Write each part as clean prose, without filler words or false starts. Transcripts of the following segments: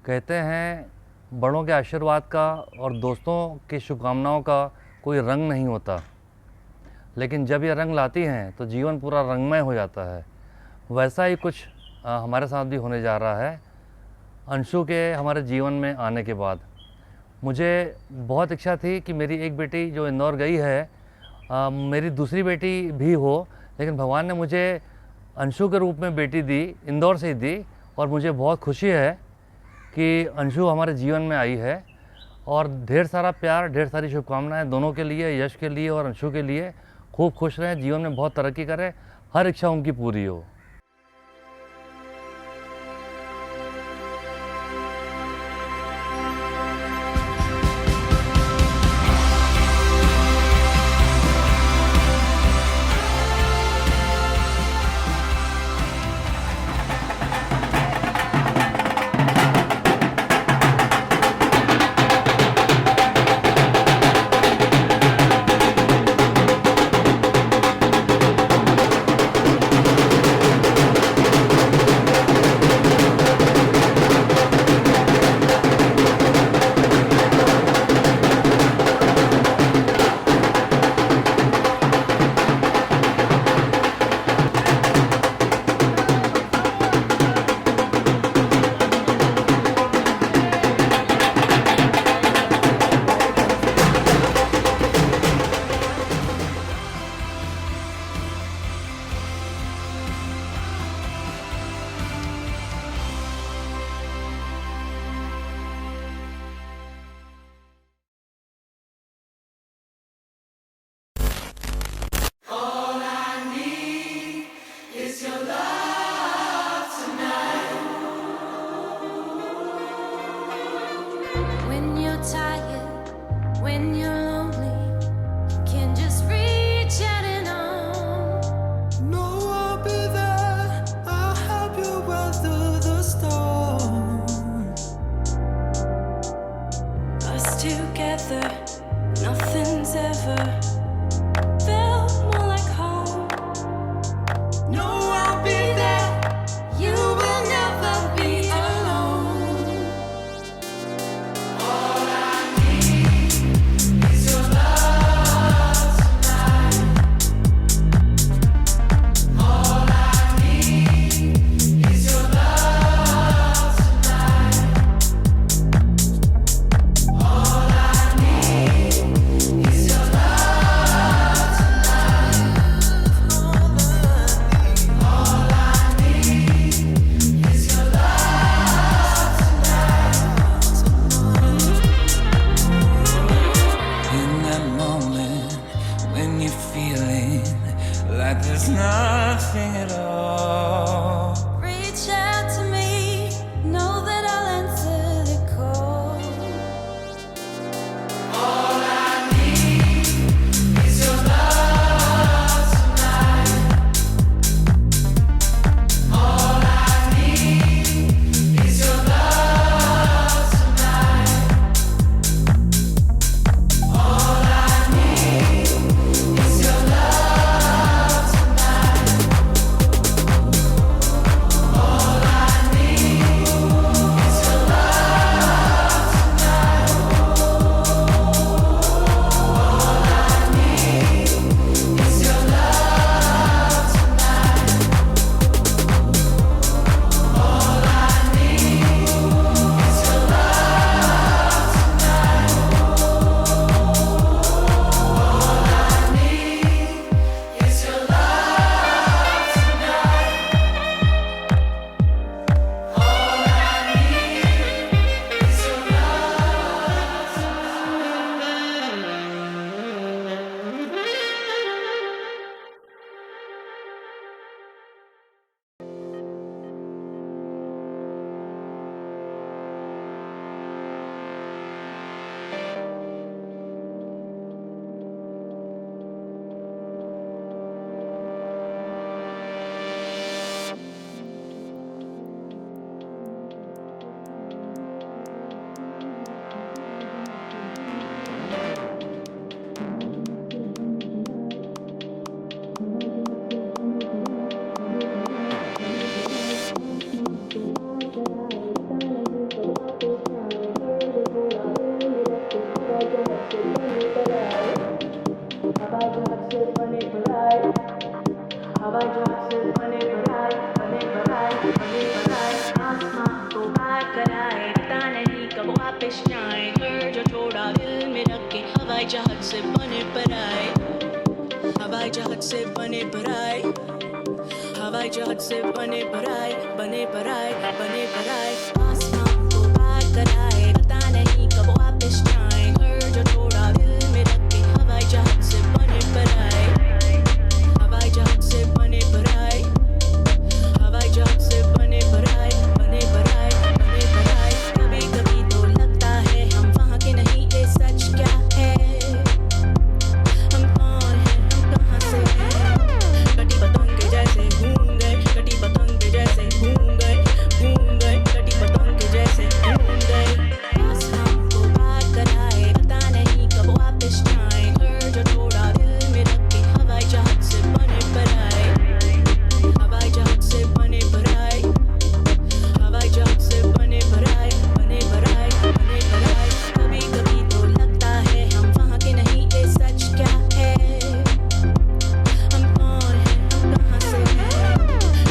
कहते हैं बड़ों के आशीर्वाद का और दोस्तों की शुभकामनाओं का कोई रंग नहीं होता, लेकिन जब ये रंग लाती हैं तो जीवन पूरा रंगमय हो जाता है। वैसा ही कुछ हमारे साथ भी होने जा रहा है अंशु के हमारे जीवन में आने के बाद। मुझे बहुत इच्छा थी कि मेरी एक बेटी जो इंदौर गई है मेरी दूसरी बेटी भी हो, लेकिन भगवान ने मुझे अंशु के रूप में बेटी दी, इंदौर से ही दी। और मुझे बहुत खुशी है कि अंशु हमारे जीवन में आई है और ढेर सारा प्यार, ढेर सारी शुभकामनाएं दोनों के लिए, यश के लिए और अंशु के लिए। खूब खुश रहें, जीवन में बहुत तरक्की करें, हर इच्छा उनकी पूरी हो। हवाई जहाज से बने पराए, हवाई जहाज से बने पराए, हवाई जहाज से बने पराए, बने पराए, बने पराए। आसमान को पार कराए, पता नहीं कब वापस जाए, घर जो थोड़ा दिल में रख के हवाई जहाज से बने पराए, हवाई जहाज से बने पराए, हवाई जहाज से बने पराए, बने पराए, बने पराए। कभी कभी तो लगता है हम वहाँ के नहीं, ये सच क्या है, हम कौन हैं, हम कहाँ से हैं। कटी पतंग के जैसे घूम गए, कटी पतंग के जैसे घूम गए, घूम गए, कटी पतंग के जैसे घूम गए। आसमान को पार कराए, पता नहीं कब वापस जाए, घर जो थोड़ा दिल में रख के हवाई जहाज से बने पराए, हवाई जहाज से बने पराए, हवाई जहाज से बने पराए, बने पराए, बने पराए। कभी कभी तो लगता है हम वहाँ के नहीं, ये सच क्या है, हम कौन हैं, हम कहाँ से हैं।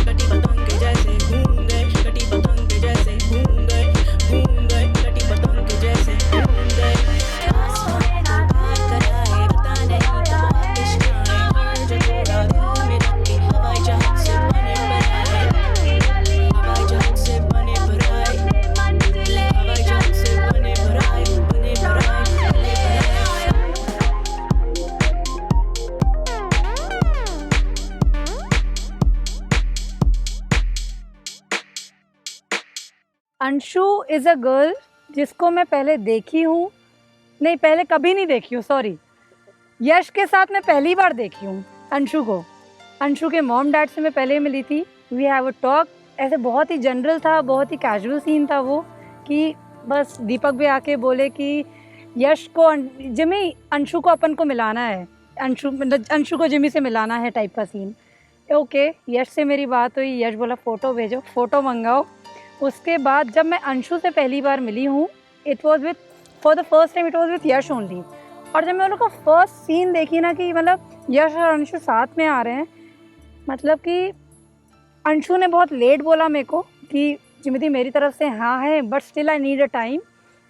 कटी पतंग के जैसे घूम गए, कटी पतंग के जैसे घूम गए, घूम गए, कटी पतंग के जैसे घूम गए। आसमान को पार कराए, पता नहीं कब वापस जाए, घर जो थोड़ा दिल में रख के हवाई जहाज से बने पराए, हवाई जहाज से बने पराए, हवाई जहाज से बने पराए, बने पराए, बने पराए। अंशु इज़ अ गर्ल जिसको मैं पहले देखी हूँ, नहीं पहले कभी नहीं देखी हूँ, सॉरी, यश के साथ मैं पहली बार देखी हूँ अंशु को। अंशु के मॉम डैड से मैं पहले मिली थी, वी हैव अ टॉक, ऐसे बहुत ही जनरल था, बहुत ही कैजुअल सीन था वो, कि बस दीपक भी आके बोले कि यश को जिमी अंशु को अपन को मिलाना है, अंशु को जिमी से मिलाना है टाइप का सीन। ओके, यश से मेरी बात हुई, यश बोला फ़ोटो भेजो, फ़ोटो मंगाओ। उसके बाद जब मैं अंशु से पहली बार मिली हूँ, it was with for the first time it was with Yash only. और जब मैं उन लोग का फर्स्ट सीन देखी ना कि मतलब यश और अंशु साथ में आ रहे हैं, मतलब कि अंशु ने बहुत लेट बोला मेरे को कि जिमिति मेरी तरफ से हाँ है, but still I need a time.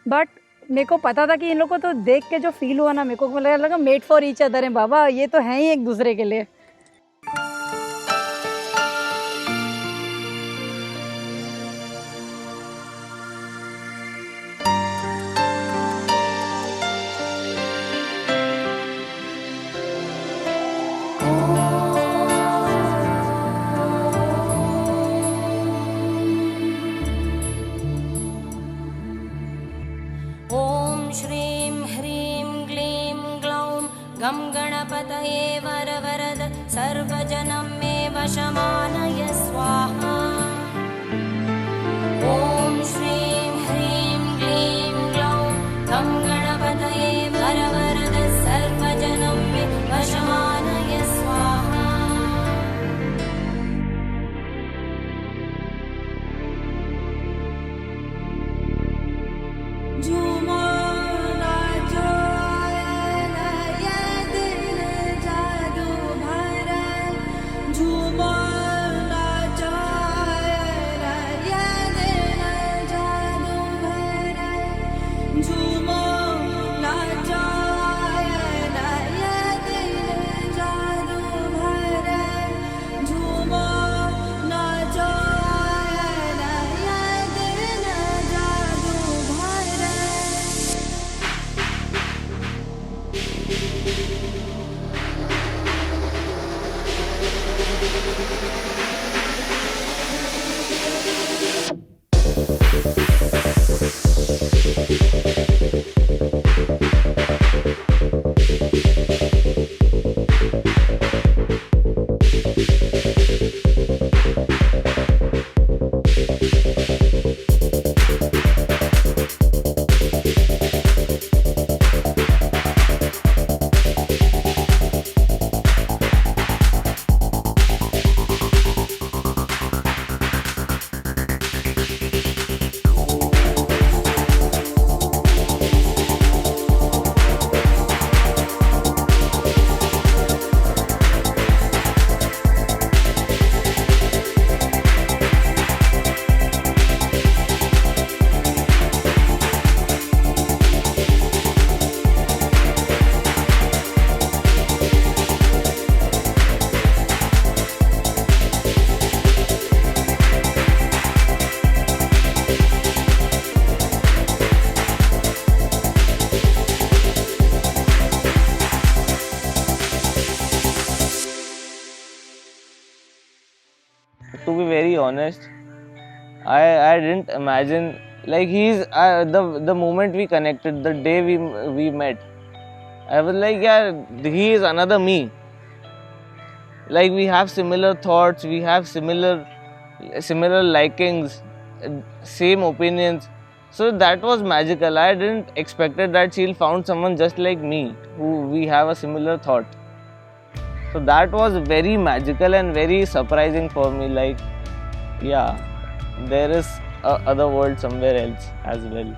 But मेरे को पता था कि इन लोगों को तो देख के जो फील हुआ ना, मेरे को लगा मेड फॉर ईच अदर है बाबा, ये तो हैं ही एक दूसरे के लिए। ॐ श्रीं ह्रीं क्लीं ग्लौं गं गणपतये वरवरद सर्वजनं मे वशमानय स्वाहा। ॐ श्रीं ह्रीं क्लीं ग्लौं गं गणपतये वरवरद सर्वजनं मे वशमानय स्वाहा। झूमो नाचो ये दिन जादू भरा, झूमो नाचो very honest, I didn't imagine, like he's the moment we connected, the day we met, I was like, yeah, he is another me. Like we have similar thoughts, we have similar likings, same opinions. So that was magical. I didn't expected that she'll found someone just like me, who we have a similar thought. So that was very magical and very surprising for me. Like, yeah, there is a other world somewhere else as well.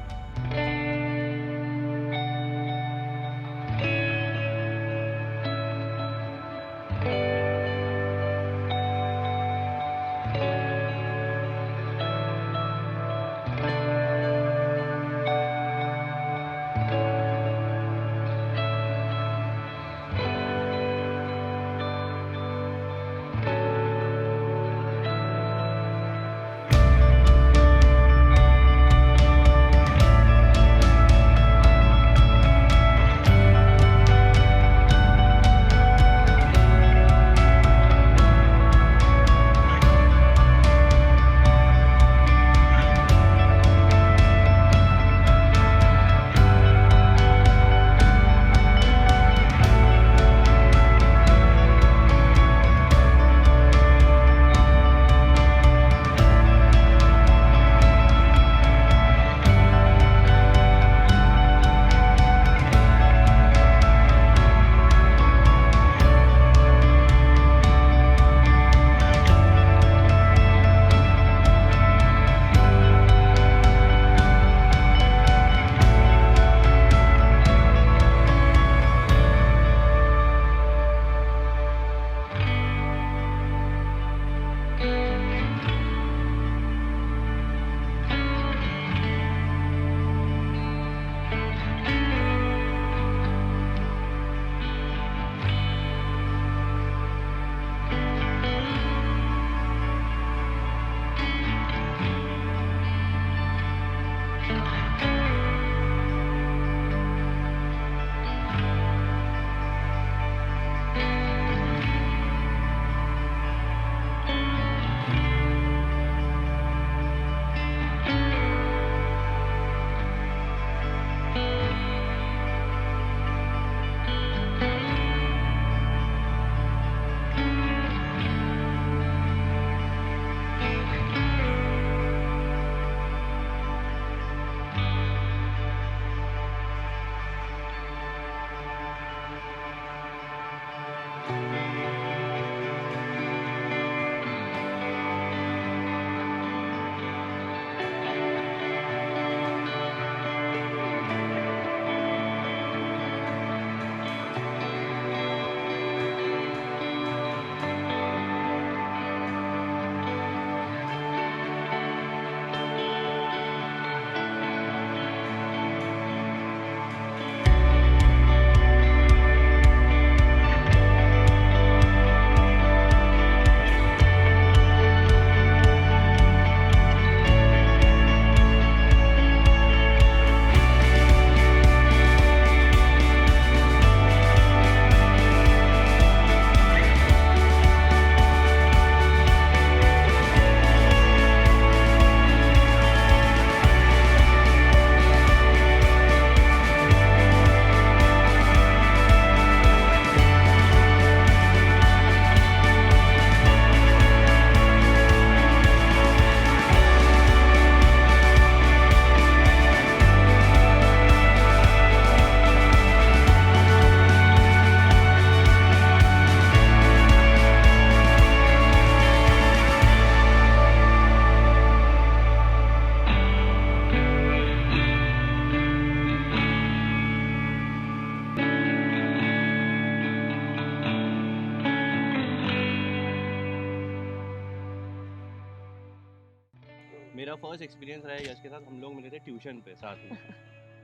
मेरा first experience रहा है यश के साथ, हम लोग मिले थे tuition पे साथ में।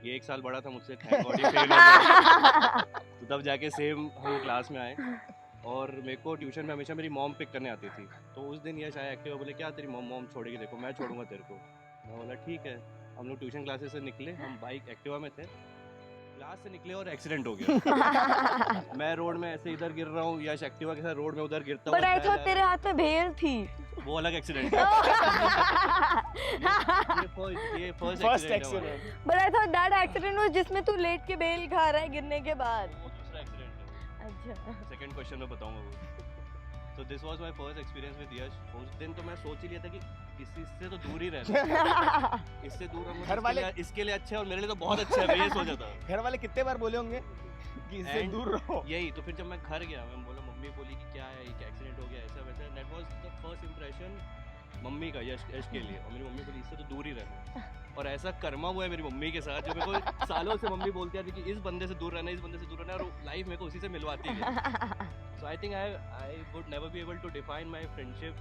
ये 1 साल बड़ा था मुझसे, थैंक गॉड ये फेल हो गया। तो तब जाके सेम हम क्लास में आए और मेरे को ट्यूशन में हमेशा मेरी मॉम पिक करने आती थी। तो उस दिन यश आया एक्टिवा, बोले क्या तेरी मॉम छोड़ेगी, देखो मैं छोड़ूंगा तेरे को। मैं बोला ठीक है। हम लोग ट्यूशन क्लासेस से निकले, हम बाइक एक्टिवा में थे, क्लास से निकले और एक्सीडेंट हो गया। मैं रोड में ऐसे इधर गिर रहा हूँ, यश एक्टिवा के साथ रोड में उधर गिरता बट आई थॉट तेरे हाथ में भेल थी। वो अलग एक्सीडेंट है। ये फर्स्ट एक्सीडेंट है But I thought that accident was जिसमें तू लेट के बेल खा रहा है गिरने के बाद. वो दूसरा एक्सीडेंट है। अच्छा. सेकंड क्वेश्चन में बताऊंगा वो। तो this was my first experience with Yash. उस दिन तो मैं सोच ही लिया था कि इससे तो दूर ही रहना। इससे दूर रहूंगा घर वाले इसके लिए अच्छा है और मेरे लिए तो बहुत अच्छा है, मैं ये सोचा था। घर वाले कितने बार बोले होंगे कि इससे And दूर रहो. यही तो फिर जब मैं घर गया, मैं बोला, मम्मी बोली कि क्या है, एक एक्सीडेंट हो गया ऐसा वैसा। That was the first impression mummy का यश के लिए। और मेरी मम्मी बोली इससे तो दूर ही रहना। और ऐसा कर्मा हुआ है मेरी मम्मी के साथ, जो मेरे को सालों से मम्मी बोलती आती कि इस बंदे से दूर रहना, इस बंदे से दूर रहना, और लाइफ मेरे को उसी से मिलवाती है। So I think I would never be able to define my friendship,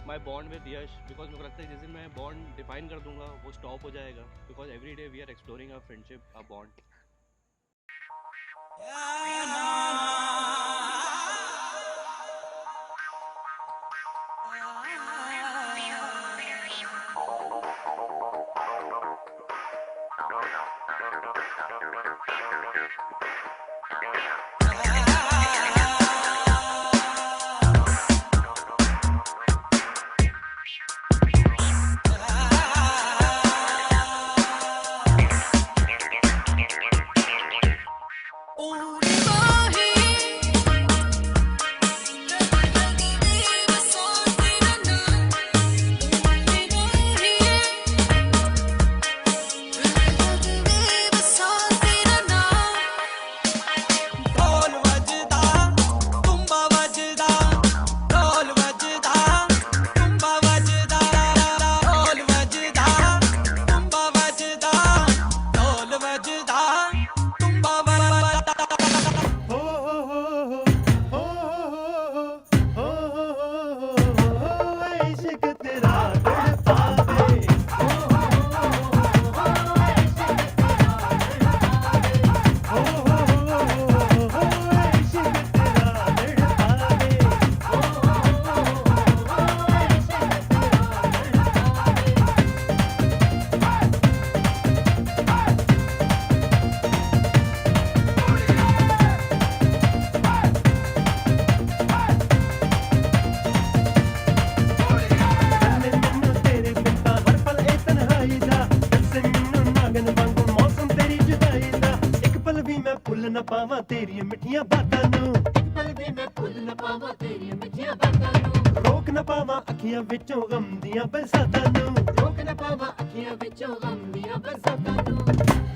my bond with Yash, because मेरे को लगता है जिस दिन मैं बॉन्ड डिफाइन कर दूंगा वो स्टॉप हो जाएगा, because every day we are exploring our friendship, our bond. पावा तेरी मिठियां बातां नूं, एक पल भी मैं भुल न पावा तेरी मिठियां बातां नूं, रोक न पावा अखियां विचों गम दियां बरसातां नूं, रोक न पावा अखियां विचों गम दियां बरसातां नूं।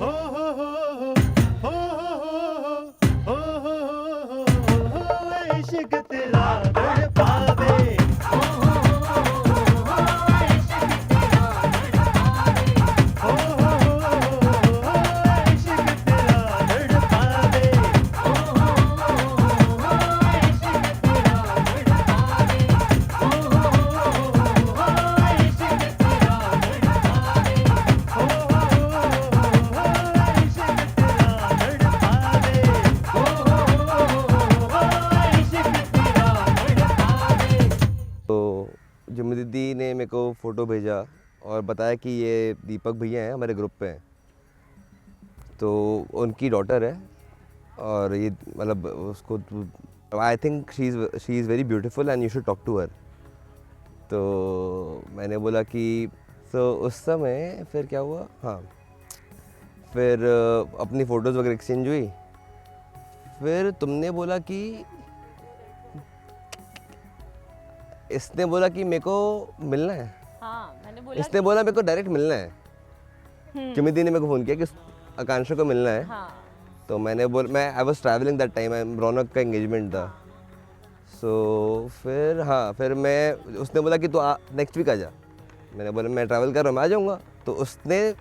हो हो हो हो हो हो हो इश्क तेरा तड़पावे, हो हो हो इश्क तेरा तड़पावे, हो हो हो इश्क तेरा तड़पावे, हो हो हो इश्क तेरा तड़पावे, हो हो हो इश्क तेरा तड़पावे, हो हो हो इश्क तेरा तड़पावे, हो हो इश्क तेरा तड़पावे। तो जिम्मी दीदी ने मेरे को फ़ोटो भेजा और बताया कि ये दीपक भैया हैं, हमारे ग्रुप पे हैं, तो उनकी डॉटर है और ये मतलब उसको I think she is very beautiful and you should talk to her. तो मैंने बोला कि तो उस समय फिर क्या हुआ, हाँ फिर अपनी फ़ोटोज़ वगैरह एक्सचेंज हुई। फिर तुमने बोला कि इसने बोला कि मेरे को मिलना है, हाँ मैंने बोला इसने बोला मेरे को डायरेक्ट मिलना है। जिम्मी दी ने मेरे को फ़ोन किया कि आकांक्षा को मिलना है। हाँ तो मैंने मैं I was travelling that time, Raunak का एंगेजमेंट था। सो फिर हाँ फिर मैं उसने बोला कि तू नेक्स्ट वीक आ जा। मैंने बोला मैं ट्रैवल कर रहा हूँ, मैं आ जाऊँगा। तो उसने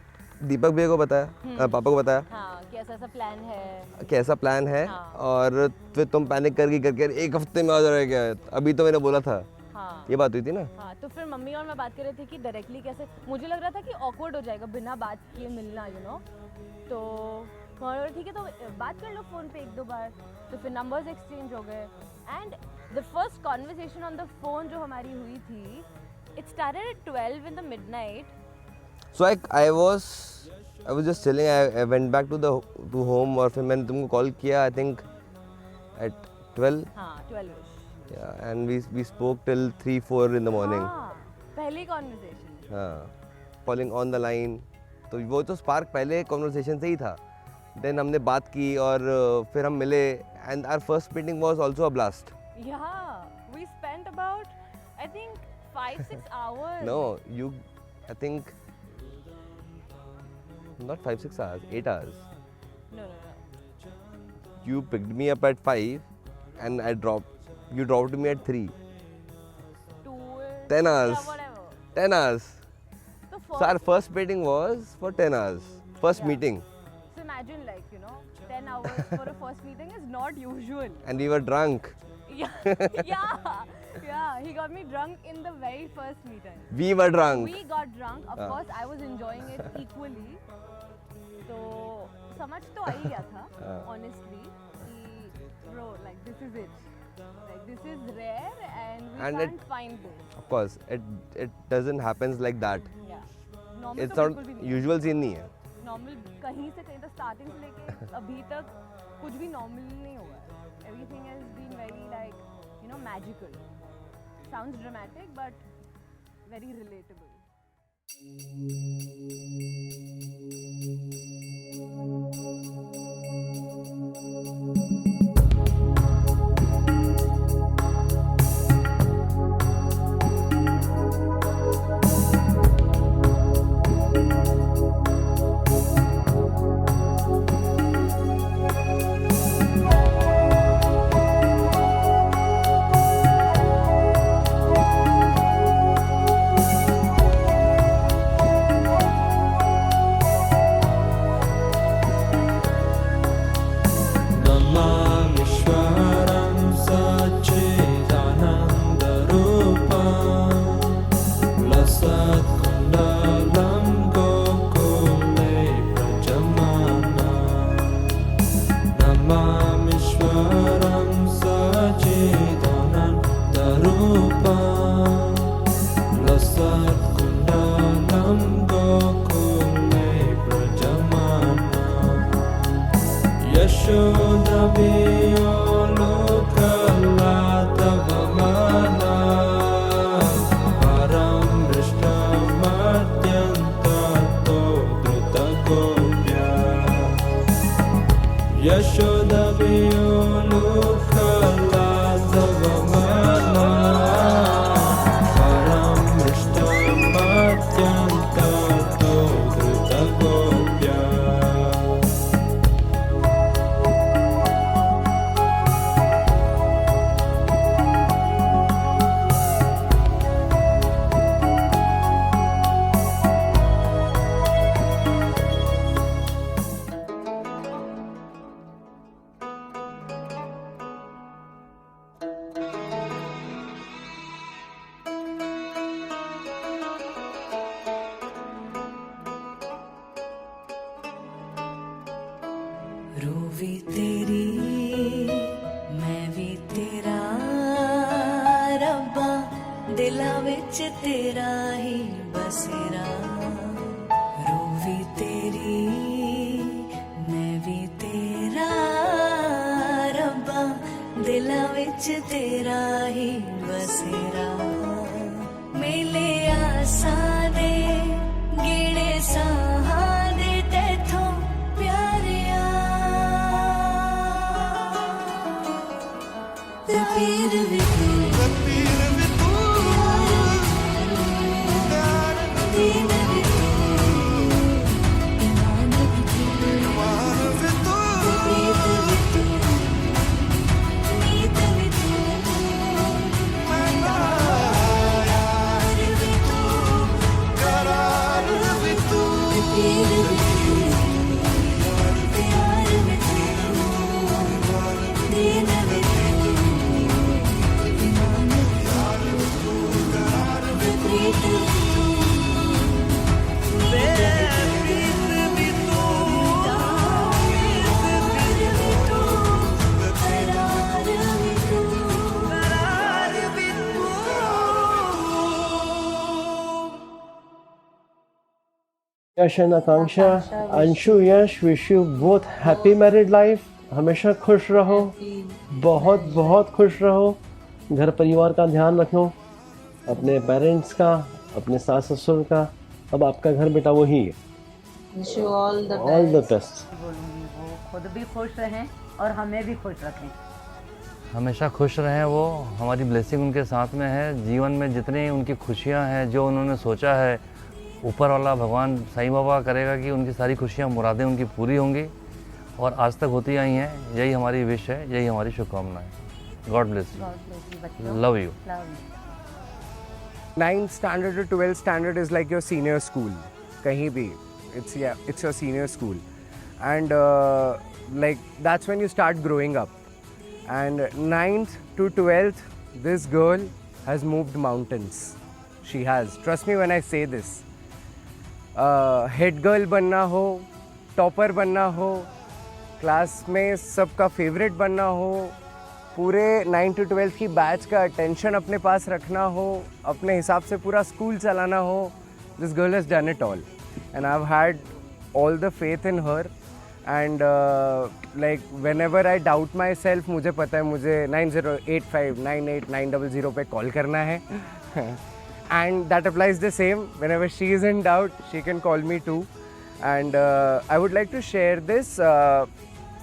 दीपक भैया को बताया, पापा को बताया हाँ कि ऐसा प्लान है, कैसा प्लान है। हाँ। और फिर तुम पैनिक करके एक हफ्ते में आ जा रहे क्या, अभी तो मैंने बोला था, हाँ ये बात हुई थी ना। हाँ। तो फिर मम्मी और मैं बात कर रहे थे कि डायरेक्टली कैसे, मुझे लग रहा था कि ऑकवर्ड हो जाएगा बिना बात किए मिलना, यू नो। तो और ठीक है तो बात कर लो फ़ोन पे एक दो बार। तो फिर नंबर्स एक्सचेंज हो गए and the first conversation on the phone जो हमारी हुई थी, it started at 12 in the midnight. So I was just chilling, I went back to home और फिर मैंने तुमको कॉल किया आई थिंक एट 12 हाँ 12ish. And we spoke till 3-4 in the morning. हाँ पहली कॉन्वर्सेशन। हाँ, फॉलिंग ऑन द लाइन, तो वो तो स्पार्क पहले कॉन्वर्सेशन से ही था। देन हमने बात की और फिर हम मिले and our first meeting was also a blast. Yeah, we spent about, I think, 5-6 hours. No, you, I think, not 5-6 hours, 8 hours. No. You picked me up at 5 and you dropped me at 3. 10 hours. Yeah, whatever. 10 hours. So So our first meeting was for 10 hours. First meeting. So imagine, like, 10 hours for a first meeting is not usual. And we were drunk. Yeah, he got me drunk in the very first meeting. We were drunk. We got drunk. Of course, I was enjoying it equally. So, समझ तो आ ही गया था, honestly, कि bro, like this is it. Like this is rare and we can't find this. Of course, it doesn't happens like that. Yeah. Normal It's तो not बिल्कुल भी नहीं। usual scene नहीं है. Normal कहीं से कहीं तक starting से लेके अभी तक कुछ भी normal नहीं हुआ है. Everything has been very like, magical. Sounds dramatic, but very relatable. Ruby तेरी मैं भी तेरा रब्बा दिला विच तेरा ही बसेरा रूवी तेरी मैं भी तेरा रब्बा दिला विच तेरा ही बसेरा मेले आसा दे गिड़े साहा दे तेथों प्यारिया पीर भी Yash and Akanksha, Anshu, Yash, wish you both happy married life. हमेशा खुश रहो, बहुत बहुत खुश रहो, घर परिवार का ध्यान रखो, अपने पेरेंट्स का, अपने सास ससुर का, अब आपका घर बेटा वही है। Wish you all the all the best. Best. बोलूँगी वो खुद भी खुश रहें और हमें भी खुश रखें। हमेशा खुश रहें वो, हमारी ब्लेसिंग उनके साथ में है। जीवन में जितनी उनकी खुशियां हैं, जो उन्होंने सोचा है, ऊपर वाला भगवान साईं बाबा करेगा कि उनकी सारी खुशियां, मुरादें उनकी पूरी होंगी और आज तक होती आई हैं। यही हमारी विश है, यही हमारी शुभकामनाएं। God bless you, love you. 9th standard to 12th standard is like your senior school. Kahin bhi, it's your senior school, and like that's when you start growing up. And 9th to 12th, this girl has moved mountains. She has. Trust me when I say this. Head girl बनना हो, topper बनना हो, class में सबका favourite बनना हो, पूरे 9 to 12 की बैच का अटेंशन अपने पास रखना हो, अपने हिसाब से पूरा स्कूल चलाना हो, this girl has done it all and I have had all the faith in her and like when ever I doubt my self, मुझे पता है मुझे 9085989000 पे कॉल करना है and that applies the same. Whenever she is in doubt, she can call me too. And I would like to share this.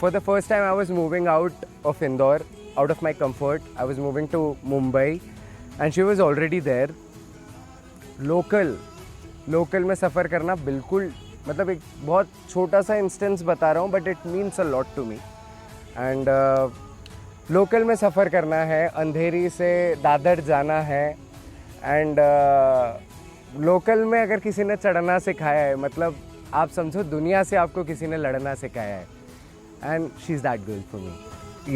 For the first time I was moving out of Indore, out of my comfort. I was moving to Mumbai and she was already there. Local में सफ़र करना बिल्कुल, मतलब एक बहुत छोटा सा instance बता रहा हूँ, but it means a lot to me. And local में सफ़र करना है, अंधेरी से दादर जाना है, एंड लोकल में अगर किसी ने चढ़ना सिखाया है, मतलब आप समझो दुनिया से आपको किसी ने लड़ना सिखाया है, and she is that girl for me.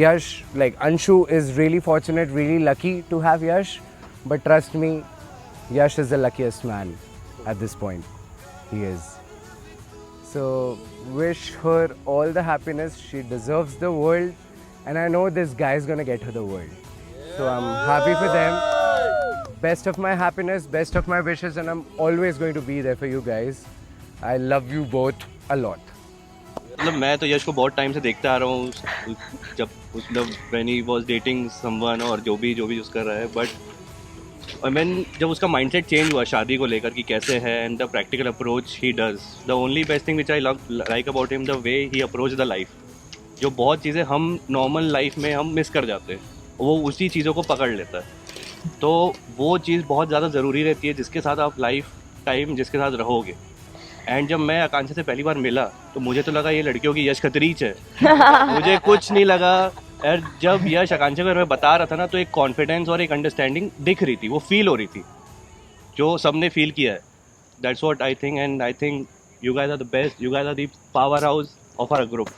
Yash, like Anshu is really fortunate, really lucky to have Yash, but trust me, Yash is the luckiest man at this point. He is. So wish her all the happiness. She deserves the world, and I know this guy is gonna get her the world. So I'm happy for them. Best of my happiness, best of my wishes, and I'm always going to be there for you guys. I love you both a lot. मतलब मैं तो यश को बहुत time से देखता आ रहा हूँ, जब मतलब when he was dating someone और जो भी यूज़ कर रहा है, बट मैन जब उसका माइंडसेट चेंज हुआ शादी को लेकर कि कैसे है, and the practical approach he does, the only best thing which I love like about him, the way he approach the life. जो बहुत चीज़ें हम नॉर्मल लाइफ में हम मिस कर जाते हैं, वो उसी चीज़ों को पकड़ लेता है. तो वो चीज़ बहुत ज़्यादा ज़रूरी रहती है, जिसके साथ आप लाइफ टाइम जिसके साथ रहोगे. एंड जब मैं आकांक्षा से पहली बार मिला तो मुझे तो लगा ये लड़कियों की यश खतरीच है. मुझे कुछ नहीं लगा. और जब यश आकांक्षा को मैं बता रहा था ना, तो एक कॉन्फिडेंस और एक अंडरस्टैंडिंग दिख रही थी, वो फील हो रही थी, जो सबने फील किया है. That's what I think, and I think you guys are the best. You guys are the power house of our group.